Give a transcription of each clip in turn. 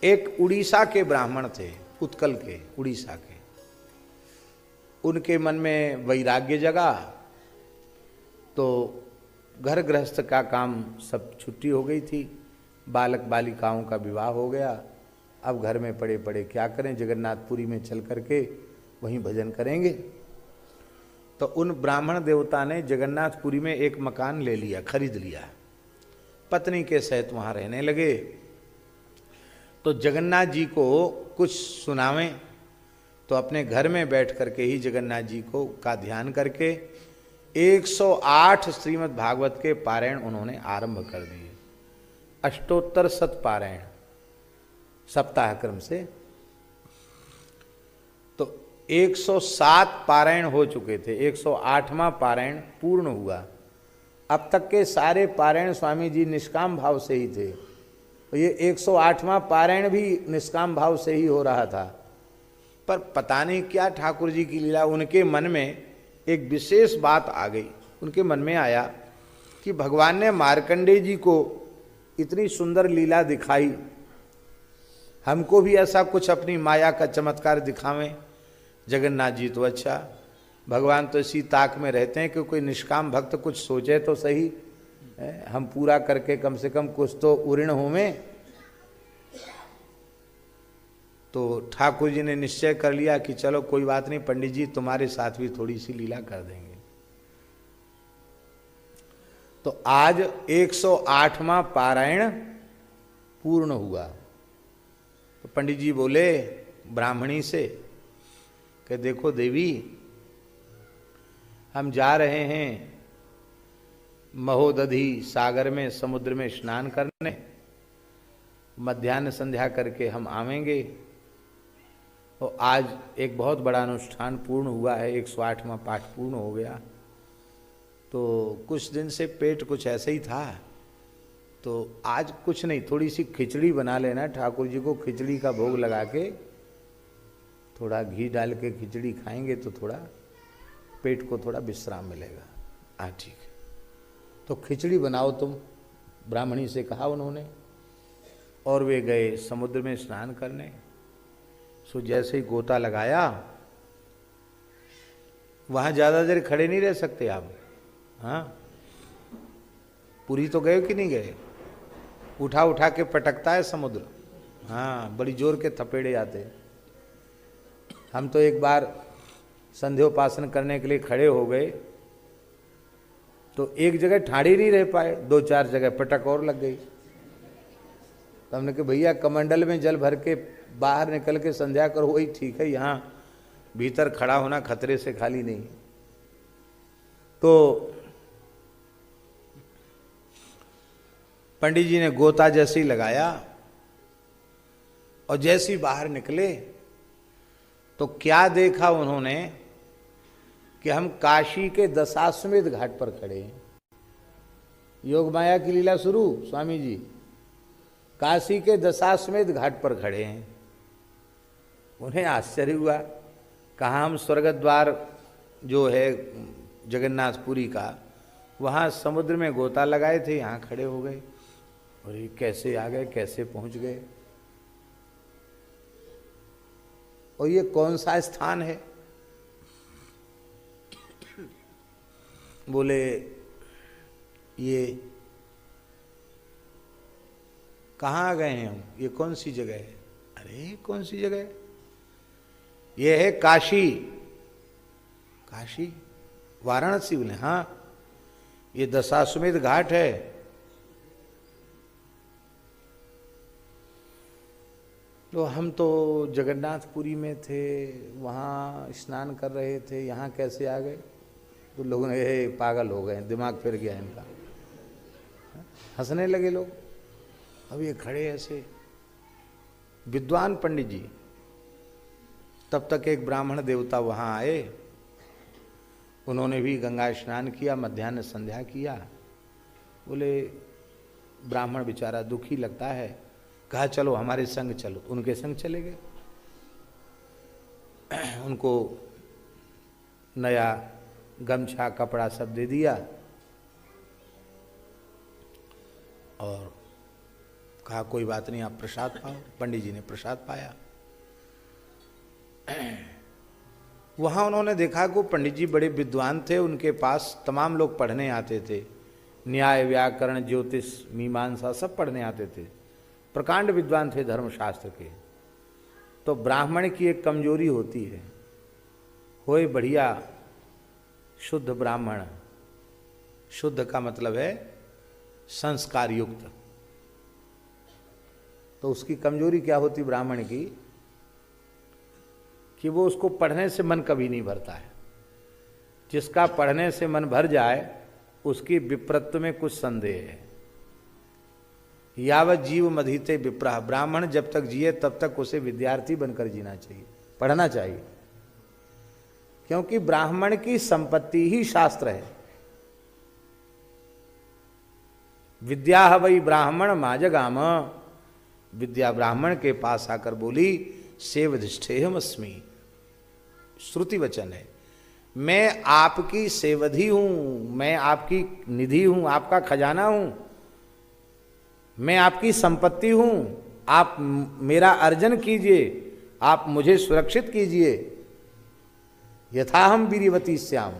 एक उड़ीसा के ब्राह्मण थे, उत्कल के, उड़ीसा के। उनके मन में वैराग्य जगा, तो घर गृहस्थ का काम सब छुट्टी हो गई थी, बालक बालिकाओं का विवाह हो गया। अब घर में पड़े पड़े क्या करें, जगन्नाथपुरी में चल करके वहीं भजन करेंगे। तो उन ब्राह्मण देवता ने जगन्नाथपुरी में एक मकान ले लिया, खरीद लिया, पत्नी के सहित वहाँ रहने लगे। तो जगन्नाथ जी को कुछ सुनावें, तो अपने घर में बैठ करके ही जगन्नाथ जी को का ध्यान करके 108 श्रीमद् भागवत के पारायण उन्होंने आरंभ कर दिए। अष्टोत्तर शत पारायण सप्ताह क्रम से। तो 107 पारायण हो चुके थे, 108वां पारायण पूर्ण हुआ। अब तक के सारे पारायण स्वामी जी निष्काम भाव से ही थे, तो ये 108वां पारायण भी निष्काम भाव से ही हो रहा था। पर पता नहीं क्या ठाकुर जी की लीला, उनके मन में एक विशेष बात आ गई। उनके मन में आया कि भगवान ने मार्कंडेय जी को इतनी सुंदर लीला दिखाई, हमको भी ऐसा कुछ अपनी माया का चमत्कार दिखावें। जगन्नाथ जी तो अच्छा, भगवान तो इसी ताक में रहते हैं कि कोई निष्काम भक्त कुछ सोचे तो सही, हम पूरा करके कम से कम कुछ तो उऋण होवें। तो ठाकुर जी ने निश्चय कर लिया कि चलो कोई बात नहीं पंडित जी, तुम्हारे साथ भी थोड़ी सी लीला कर देंगे। तो आज 108वां पारायण पूर्ण हुआ। तो पंडित जी बोले ब्राह्मणी से कि देखो देवी, हम जा रहे हैं महोदधि सागर में, समुद्र में स्नान करने, मध्याह्न संध्या करके हम आवेंगे। तो आज एक बहुत बड़ा अनुष्ठान पूर्ण हुआ है, 108वां पाठ पूर्ण हो गया। तो कुछ दिन से पेट कुछ ऐसे ही था, तो आज कुछ नहीं, थोड़ी सी खिचड़ी बना लेना, ठाकुर जी को खिचड़ी का भोग लगा के थोड़ा घी डाल के खिचड़ी खाएंगे तो थोड़ा पेट को थोड़ा विश्राम मिलेगा। हाँ ठीक है, तो खिचड़ी बनाओ तुम, ब्राह्मणी से कहा उन्होंने। और वे गए समुद्र में स्नान करने। सो जैसे ही गोता लगाया, वहाँ ज़्यादा देर खड़े नहीं रह सकते आप। हाँ, पूरी तो गए कि नहीं गए, उठा उठा के पटकता है समुद्र। हाँ, बड़ी जोर के थपेड़े आते। हम तो एक बार संध्योपासन करने के लिए खड़े हो गए, तो एक जगह ठाड़ी नहीं रह पाए, 2-4 जगह पटक और लग गई। तो हमने कहा भैया कमंडल में जल भर के बाहर निकल के संध्या करो, वही ठीक है, यहाँ भीतर खड़ा होना खतरे से खाली नहीं। तो पंडित जी ने गोता जैसे ही लगाया और जैसे ही बाहर निकले, तो क्या देखा उन्होंने कि हम काशी के दशाश्वमेध घाट पर खड़े हैं। योग माया की लीला शुरू, स्वामी जी काशी के दशाश्वमेध घाट पर खड़े हैं। उन्हें आश्चर्य हुआ, कहाँ हम स्वर्गद्वार जो है जगन्नाथपुरी का, वहाँ समुद्र में गोता लगाए थे, यहाँ खड़े हो गए। और ये कैसे आ गए, कैसे पहुँच गए, और ये कौन सा स्थान है? बोले ये कहाँ आ गए हैं हम, ये कौन सी जगह है? अरे कौन सी जगह है? ये है काशी। काशी, वाराणसी? बोले हाँ, ये दशाश्वमेध घाट है। तो हम तो जगन्नाथपुरी में थे, वहाँ स्नान कर रहे थे, यहाँ कैसे आ गए? तो लोगों ने ये पागल हो गए, दिमाग फिर गया इनका, हंसने लगे लोग। अब ये खड़े ऐसे विद्वान पंडित जी। तब तक एक ब्राह्मण देवता वहाँ आए, उन्होंने भी गंगा स्नान किया, मध्याह्न संध्या किया। बोले ब्राह्मण बेचारा दुखी लगता है, कहा चलो हमारे संग चलो। उनके संग चले गए। उनको नया गमछा कपड़ा सब दे दिया और कहा कोई बात नहीं, आप प्रसाद पाओ। पंडित जी ने प्रसाद पाया। वहाँ उन्होंने देखा कि पंडित जी बड़े विद्वान थे, उनके पास तमाम लोग पढ़ने आते थे, न्याय व्याकरण ज्योतिष मीमांसा सब पढ़ने आते थे, प्रकांड विद्वान थे धर्मशास्त्र के। तो ब्राह्मण की एक कमजोरी होती है, होए बढ़िया शुद्ध ब्राह्मण, शुद्ध का मतलब है संस्कार युक्त, तो उसकी कमजोरी क्या होती ब्राह्मण की कि वो उसको पढ़ने से मन कभी नहीं भरता है। जिसका पढ़ने से मन भर जाए उसकी विप्रत्व में कुछ संदेह है। यावत जीव मधीते विप्रह, ब्राह्मण जब तक जिए तब तक उसे विद्यार्थी बनकर जीना चाहिए, पढ़ना चाहिए, क्योंकि ब्राह्मण की संपत्ति ही शास्त्र है। विद्या वही ब्राह्मण माजगाम, विद्या ब्राह्मण के पास आकर बोली सेवधिष्ठेयम अस्मि, श्रुति वचन है, मैं आपकी सेवधी हूं, मैं आपकी निधि हूं, आपका खजाना हूं, मैं आपकी संपत्ति हूं, आप मेरा अर्जन कीजिए, आप मुझे सुरक्षित कीजिए, यथाहम वीरवती श्याम।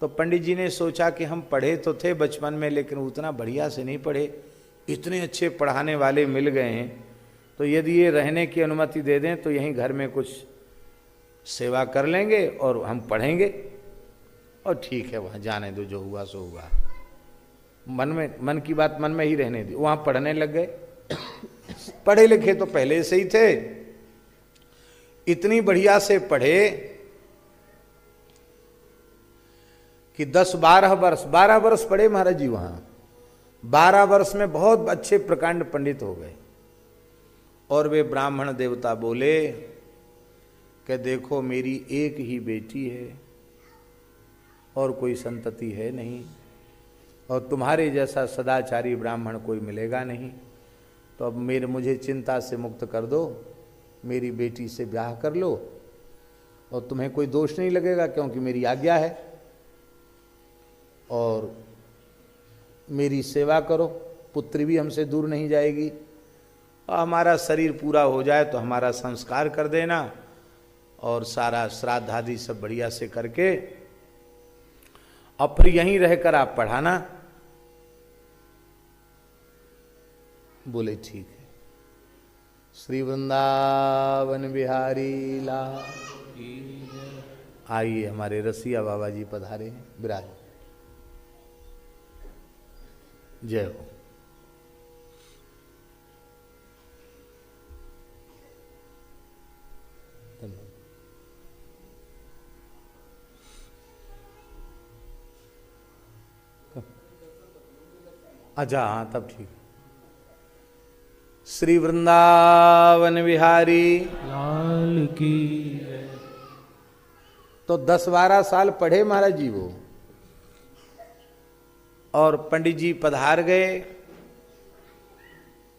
तो पंडित जी ने सोचा कि हम पढ़े तो थे बचपन में, लेकिन उतना बढ़िया से नहीं पढ़े, इतने अच्छे पढ़ाने वाले मिल गए हैं, तो यदि ये रहने की अनुमति दे दें तो यहीं घर में कुछ सेवा कर लेंगे और हम पढ़ेंगे, और ठीक है वहाँ जाने दो, जो हुआ सो हुआ, मन की बात मन में ही रहने दी। वहाँ पढ़ने लग गए। पढ़े लिखे तो पहले से ही थे, इतनी बढ़िया से पढ़े कि 12 वर्ष पढ़े महाराज जी वहाँ। 12 वर्ष में बहुत अच्छे प्रकांड पंडित हो गए। और वे ब्राह्मण देवता बोले कि देखो मेरी एक ही बेटी है और कोई संतति है नहीं, और तुम्हारे जैसा सदाचारी ब्राह्मण कोई मिलेगा नहीं, तो अब मुझे चिंता से मुक्त कर दो, मेरी बेटी से ब्याह कर लो, और तुम्हें कोई दोष नहीं लगेगा क्योंकि मेरी आज्ञा है, और मेरी सेवा करो, पुत्री भी हमसे दूर नहीं जाएगी, और हमारा शरीर पूरा हो जाए तो हमारा संस्कार कर देना, और सारा श्राद्ध आदि सब बढ़िया से करके और फिर यहीं रहकर आप पढ़ाना। बोले ठीक है। श्री वृंदावन बिहारी लाल, आइए हमारे रसिया बाबा जी पधारे हैं, विराज। जय हो। अच्छा हाँ तब ठीक। श्री वृंदावन बिहारी लाल की। तो 10-12 साल पढ़े महाराज जी वो, और पंडित जी पधार गए,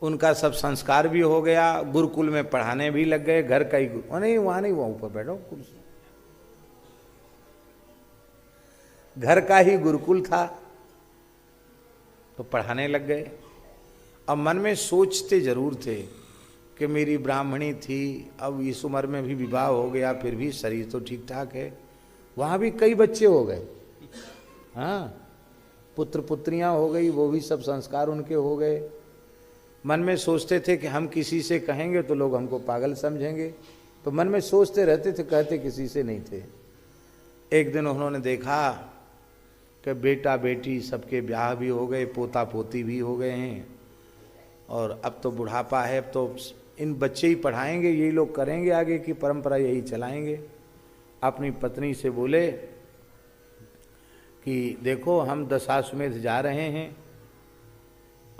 उनका सब संस्कार भी हो गया, गुरुकुल में पढ़ाने भी लग गए। घर का ही नहीं, वहां नहीं, वहां ऊपर बैठो कुर्सी, घर का ही गुरुकुल था, तो पढ़ाने लग गए। अब मन में सोचते जरूर थे कि मेरी ब्राह्मणी थी, अब इस उम्र में भी विवाह हो गया, फिर भी शरीर तो ठीक ठाक है। वहाँ भी कई बच्चे हो गए, हाँ पुत्र पुत्रियाँ हो गई, वो भी सब संस्कार उनके हो गए। मन में सोचते थे कि हम किसी से कहेंगे तो लोग हमको पागल समझेंगे, तो मन में सोचते रहते थे, कहते किसी से नहीं थे। एक दिन उन्होंने देखा कि बेटा बेटी सबके ब्याह भी हो गए, पोता पोती भी हो गए हैं, और अब तो बुढ़ापा है, अब तो इन बच्चे ही पढ़ाएंगे, यही लोग करेंगे, आगे की परंपरा यही चलाएंगे। अपनी पत्नी से बोले कि देखो हम दशाश्वमेध जा रहे हैं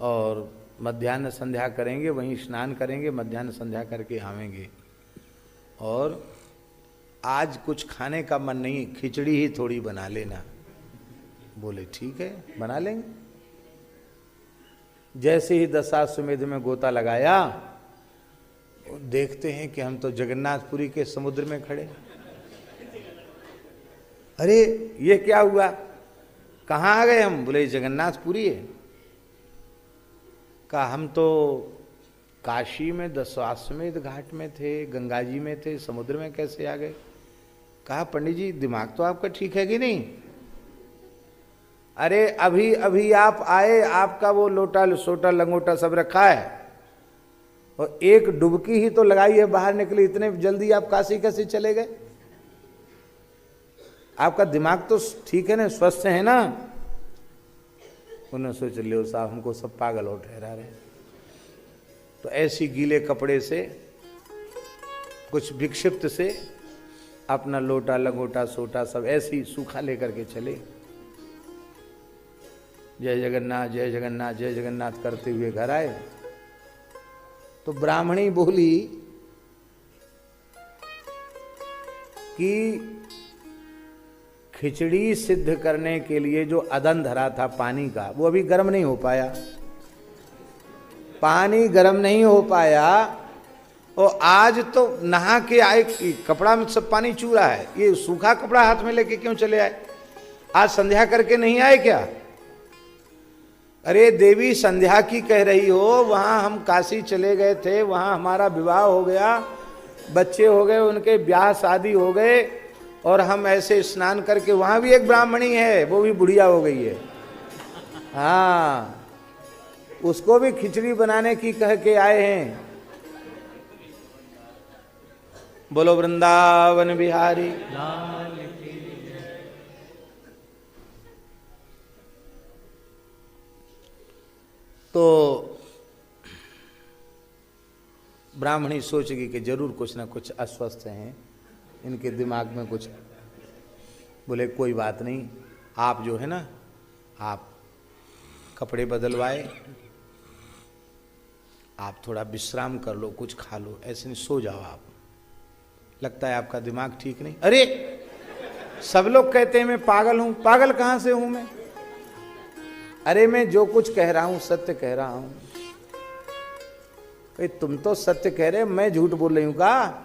और मध्याह्न संध्या करेंगे, वहीं स्नान करेंगे, मध्याह्न संध्या करके आवेंगे, और आज कुछ खाने का मन नहीं, खिचड़ी ही थोड़ी बना लेना। बोले ठीक है बना लेंगे। जैसे ही दशाश्वमेध में गोता लगाया, देखते हैं कि हम तो जगन्नाथपुरी के समुद्र में खड़े। अरे ये क्या हुआ, कहाँ आ गए हम? बोले जगन्नाथपुरी है। कहा हम तो काशी में दशाश्वमेध घाट में थे, गंगा जी में थे, समुद्र में कैसे आ गए? कहा पंडित जी दिमाग तो आपका ठीक है कि नहीं? अरे अभी अभी आप आए, आपका वो लोटा सोटा लंगोटा सब रखा है और एक डुबकी ही तो लगाई है, बाहर निकले, इतने जल्दी आप काशी कैसे चले गए? आपका दिमाग तो ठीक है ना, स्वस्थ है ना? उन्होंने सोच लियो साहब हमको सब पागल हो ठहरा रहे। तो ऐसी गीले कपड़े से कुछ विक्षिप्त से अपना लोटा लंगोटा सोटा सब ऐसी सूखा लेकर के चले। जय जगन्नाथ जय जगन्नाथ जय जगन्नाथ करते हुए घर आए तो ब्राह्मणी बोली कि खिचड़ी सिद्ध करने के लिए जो अदन धरा था पानी का, वो अभी गर्म नहीं हो पाया। पानी गर्म नहीं हो पाया और आज तो नहा के आए, कपड़ा में सब पानी चू रहा है, ये सूखा कपड़ा हाथ में लेके क्यों चले आए? आज संध्या करके नहीं आए क्या? अरे देवी संध्या की कह रही हो, वहां हम काशी चले गए थे, वहां हमारा विवाह हो गया, बच्चे हो गए, उनके ब्याह शादी हो गए और हम ऐसे स्नान करके, वहां भी एक ब्राह्मणी है, वो भी बुढ़िया हो गई है, हाँ उसको भी खिचड़ी बनाने की कह के आए हैं। बोलो वृंदावन बिहारी। तो ब्राह्मणी सोच गई कि जरूर कुछ ना कुछ अस्वस्थ हैं, इनके दिमाग में कुछ। बोले कोई बात नहीं, आप जो है ना, आप कपड़े बदलवाए, आप थोड़ा विश्राम कर लो, कुछ खा लो, ऐसे नहीं, सो जाओ आप, लगता है आपका दिमाग ठीक नहीं। अरे सब लोग कहते हैं मैं पागल हूं। पागल कहां से हूं मैं? अरे मैं जो कुछ कह रहा हूं सत्य कह रहा हूं। भाई तुम तो सत्य कह रहे, मैं झूठ बोल रही हूं का?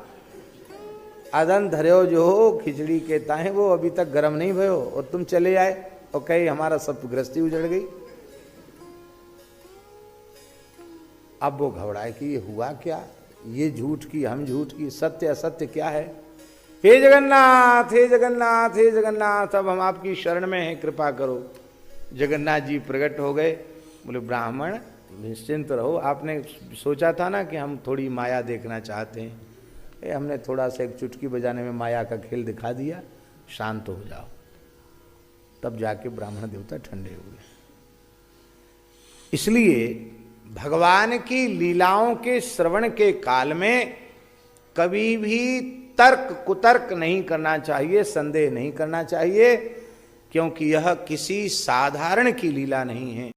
अदन धर्यो जो हो खिचड़ी के ताहे, वो अभी तक गर्म नहीं भयो और तुम चले आए और कहे हमारा सब गृहस्थी उजड़ गई। अब वो घबराए कि ये हुआ क्या, ये झूठ की हम झूठ की, सत्य असत्य क्या है? हे जगन्नाथ हे जगन्नाथ हे जगन्नाथ, अब हम आपकी शरण में हैं, कृपा करो। जगन्नाथ जी प्रकट हो गए। बोले ब्राह्मण निश्चिंत रहो, आपने सोचा था ना कि हम थोड़ी माया देखना चाहते हैं, हमने थोड़ा सा एक चुटकी बजाने में माया का खेल दिखा दिया, शांत हो जाओ। तब जाके ब्राह्मण देवता ठंडे हुए। इसलिए भगवान की लीलाओं के श्रवण के काल में कभी भी तर्क कुतर्क नहीं करना चाहिए, संदेह नहीं करना चाहिए, क्योंकि यह किसी साधारण की लीला नहीं है।